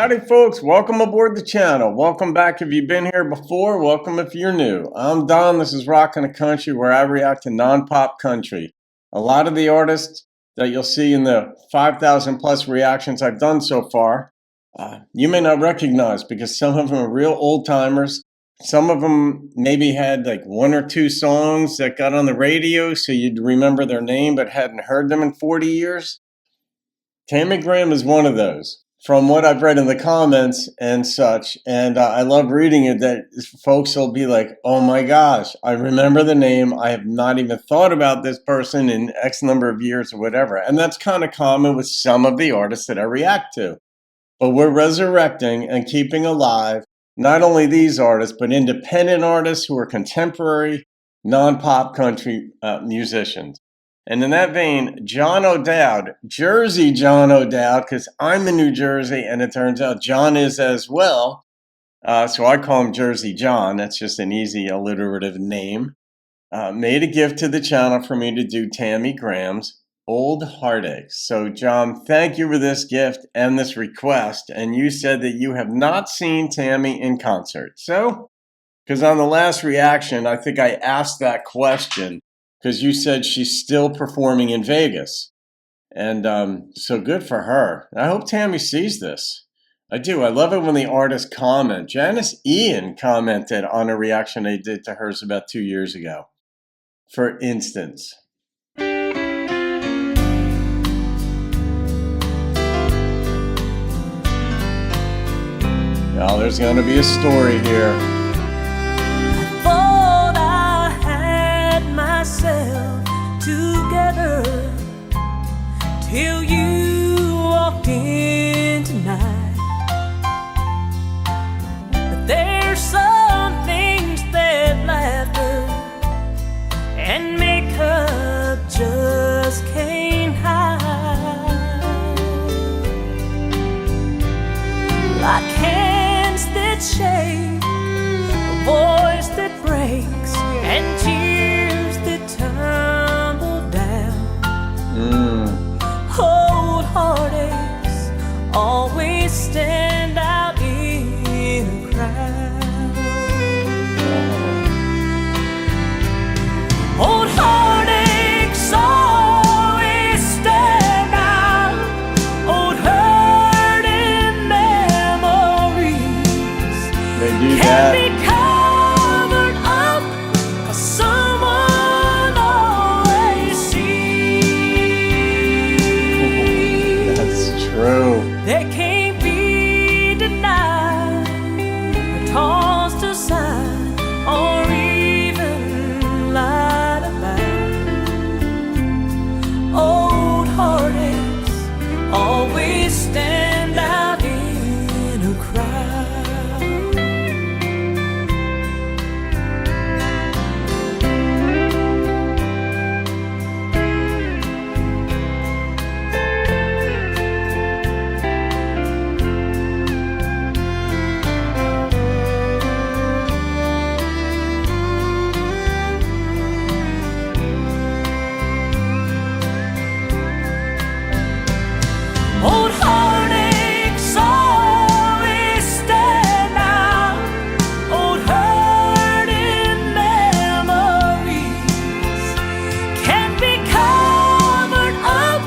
Howdy folks, welcome aboard the channel. Welcome back if you've been here before, welcome if you're new. I'm Don, this is Rockin' the Country, where I react to non-pop country. A lot of the artists that you'll see in the 5,000 plus reactions I've done so far, you may not recognize because some of them are real old timers. Some of them maybe had like one or two songs that got on the radio so you'd remember their name but hadn't heard them in 40 years. Tammy Graham is one of those. From what I've read in the comments and such, and I love reading it, that folks will be like, oh my gosh, I remember the name. I have not even thought about this person in X number of years or whatever. And that's kind of common with some of the artists that I react to. But we're resurrecting and keeping alive not only these artists, but independent artists who are contemporary, non-pop country musicians. And in that vein, John O'Dowd, Jersey John O'Dowd, because I'm in New Jersey, and it turns out John is as well. So I call him Jersey John. That's just an easy alliterative name. Made a gift to the channel for me to do Tammy Graham's Old Heartaches. So John, thank you for this gift and this request. And you said that you have not seen Tammy in concert. So, because on the last reaction, I think I asked that question, because you said she's still performing in Vegas. And so good for her. I hope Tammy sees this. I do. I love it when the artists comment. Janice Ian commented on a reaction they did to hers about 2 years ago. For instance. Now there's going to be a story here. Together till you walked in tonight, but there's some things that laughter and makeup just can't hide, like hands that shake, a voice that breaks, and tears that tumble down. Old heartaches always stand out in a crowd. Old heartaches always stand out. Old hurting memories, they do that. can be covered up 'cause someone always sees. That's true. They can't be denied or tossed aside or even lied about. Old heartaches always stand out in a crowd. Old heartaches always stand out. Old hurting memories can be covered up,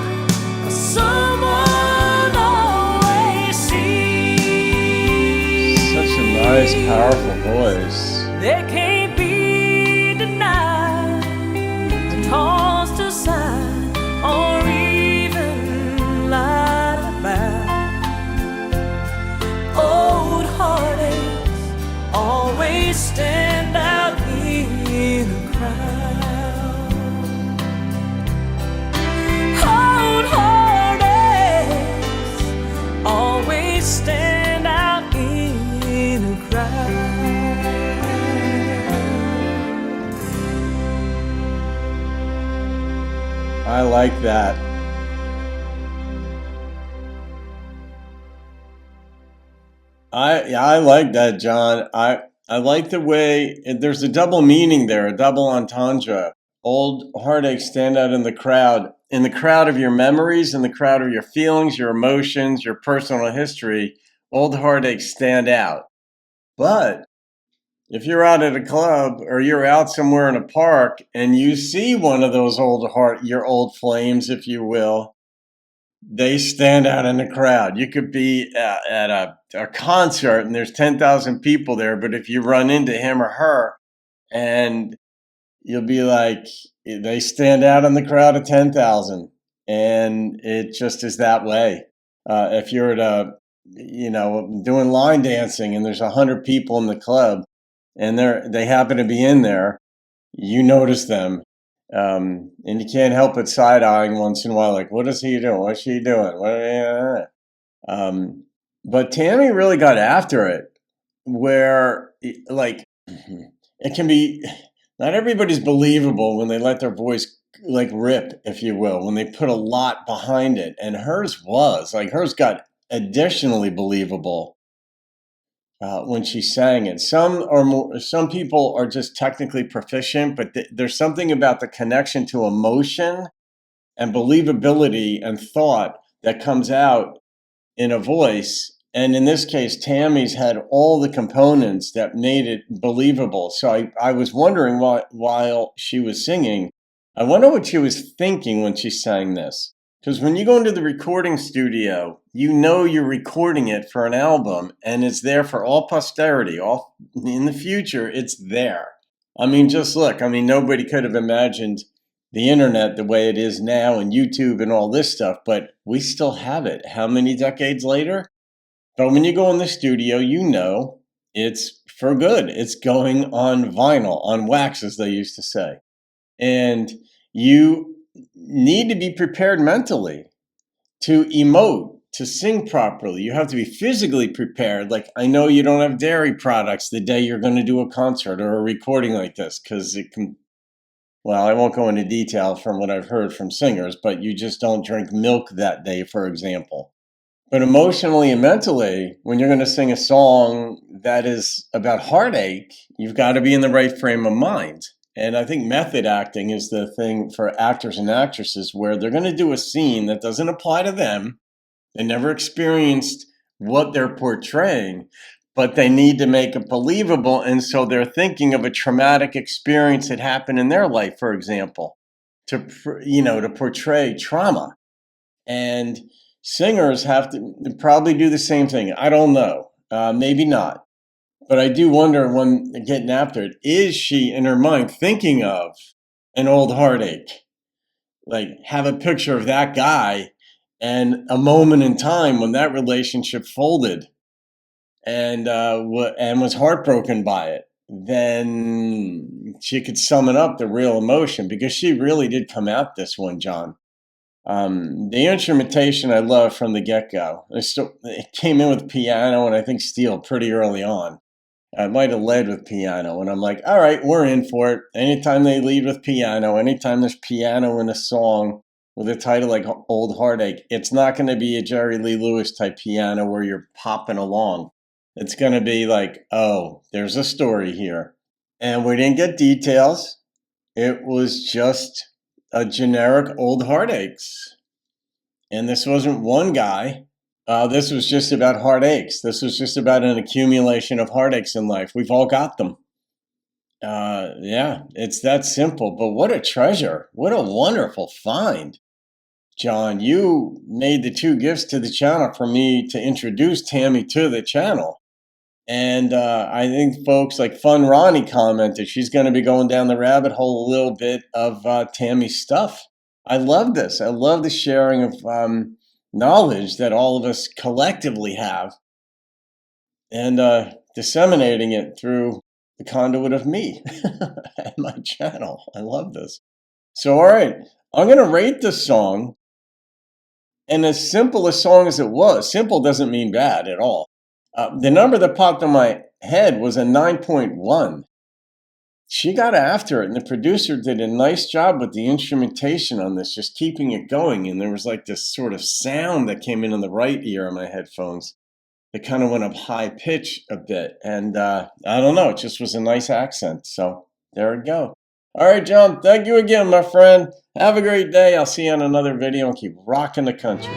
'cause someone always sees. Such a nice, powerful voice. They can't be denied, tossed aside, or even lied about. Old heartaches always stand out in a crowd. Old heartaches always stand out in a crowd. I like that. I like that, John. I like the way there's a double meaning there, a double entendre. Old heartaches stand out in the crowd of your memories, in the crowd of your feelings, your emotions, your personal history. old heartaches stand out. But if you're out at a club or you're out somewhere in a park and you see one of those your old flames, if you will, they stand out in the crowd. You could be at a concert and there's 10,000 people there, but if you run into him or her and you'll be like, they stand out in the crowd of 10,000. And it just is that way. If you're at doing line dancing and there's 100 people in the club and they happen to be in there, you notice them. And you can't help but side eyeing once in a while, like, what is he doing? What's she doing? Um, but Tammy really got after it, where like it can be. Not everybody's believable when they let their voice like rip, if you will, when they put a lot behind it, and hers got additionally believable when she sang it. Some people are just technically proficient, but there's something about the connection to emotion and believability and thought that comes out in a voice. And in this case, Tammy's had all the components that made it believable. So I was wondering while she was singing, I wonder what she was thinking when she sang this. Because when you go into the recording studio, you know you're recording it for an album and it's there for all posterity. All in the future, it's there. I mean, just look. I mean, nobody could have imagined the internet the way it is now and YouTube and all this stuff, but we still have it. How many decades later? But when you go in the studio, you know it's for good. It's going on vinyl, on wax, as they used to say. And you need to be prepared mentally to emote, to sing properly. You have to be physically prepared. Like, I know you don't have dairy products the day you're going to do a concert or a recording like this, because it can, well, I won't go into detail from what I've heard from singers, but you just don't drink milk that day, for example. But emotionally and mentally, when you're going to sing a song that is about heartache, you've got to be in the right frame of mind. And I think method acting is the thing for actors and actresses where they're going to do a scene that doesn't apply to them. They never experienced what they're portraying, but they need to make it believable. And so they're thinking of a traumatic experience that happened in their life, for example, to portray trauma. And singers have to probably do the same thing. I don't know. Maybe not. But I do wonder when getting after it, is she in her mind thinking of an old heartache? Like, have a picture of that guy and a moment in time when that relationship folded and was heartbroken by it. Then she could summon up the real emotion, because she really did come out this one, John. The instrumentation I love from the get-go. It came in with piano and I think steel pretty early on. I might have led with piano, and I'm like, all right, we're in for it. Anytime they lead with piano, anytime there's piano in a song with a title like Old Heartache, it's not going to be a Jerry Lee Lewis type piano where you're popping along. It's going to be like, oh, there's a story here. And we didn't get details. It was just a generic Old Heartaches. And this wasn't one guy. This was just about heartaches. This was just about an accumulation of heartaches in life. We've all got them. Yeah, it's that simple. But what a treasure. What a wonderful find. John, you made the two gifts to the channel for me to introduce Tammy to the channel. And I think folks like Fun Ronnie commented she's going to be going down the rabbit hole a little bit of Tammy's stuff. I love this. I love the sharing of knowledge that all of us collectively have, and disseminating it through the conduit of me and my channel. I love this. So, all right, I'm going to rate this song. And as simple a song as it was, simple doesn't mean bad at all. The number that popped in my head was a 9.1. She got after it, and the producer did a nice job with the instrumentation on this, just keeping it going. And there was like this sort of sound that came in the right ear of my headphones. It kind of went up high pitch a bit. And I don't know, it just was a nice accent. So there we go. All right, John, thank you again, my friend. Have a great day. I'll see you on another video and keep rocking the country.